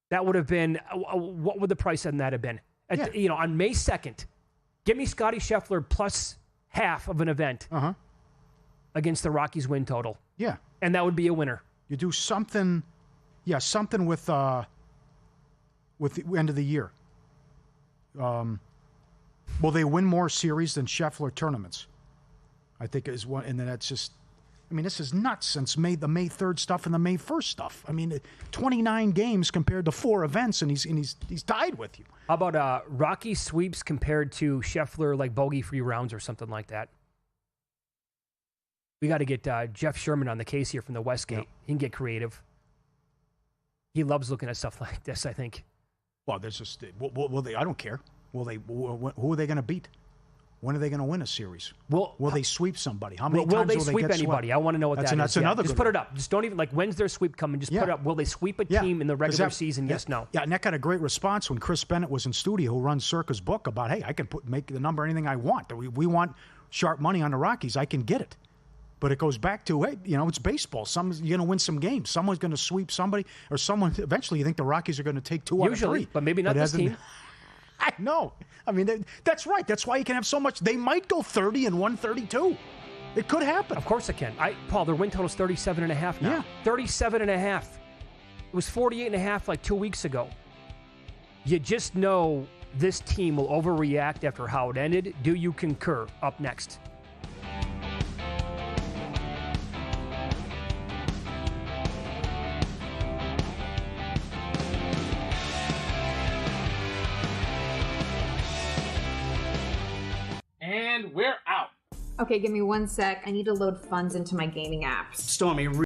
That would have been... what would the price on that have been? On May 2nd, give me Scotty Scheffler plus half of an event against the Rockies win total. Yeah. And that would be a winner. You do something... Yeah, something with the end of the year. Will they win more series than Scheffler tournaments? I think is one, and then that's just. I mean, this is nuts since the May 3rd stuff and the May 1st stuff. I mean, 29 games compared to 4 events, and he's tied with you. How about Rocky sweeps compared to Scheffler like bogey-free rounds or something like that? We got to get Jeff Sherman on the case here from the Westgate. Yep. He can get creative. He loves looking at stuff like this, I think. Well, there's just. Will they? I don't care. Will they? Who are they going to beat? When are they going to win a series? Will they sweep somebody? How many will times they will sweep they get anybody? swept? I want to know what that's that is. That's another Just good put one. it up. Just don't even, when's their sweep coming? Just put it up. Will they sweep a team in the regular season? Yes, no. Yeah, and that got a great response when Chris Bennett was in studio, who runs Circa's book, about, hey, I can make the number anything I want. We want sharp money on the Rockies. I can get it. But it goes back to, hey, it's baseball. You're going to win some games. Someone's going to sweep somebody, or someone, eventually you think the Rockies are going to take 2 out of 3. Usually, but maybe not this team. I know. I mean, that's right. That's why you can have so much. They might go 30 and 132. It could happen. Of course it can. Paul, their win total is 37.5 now. Yeah. 37.5. It was 48.5 like 2 weeks ago. You just know this team will overreact after how it ended. Do you concur? Up next. And we're out. Okay, give me 1 sec. I need to load funds into my gaming apps. Stormy,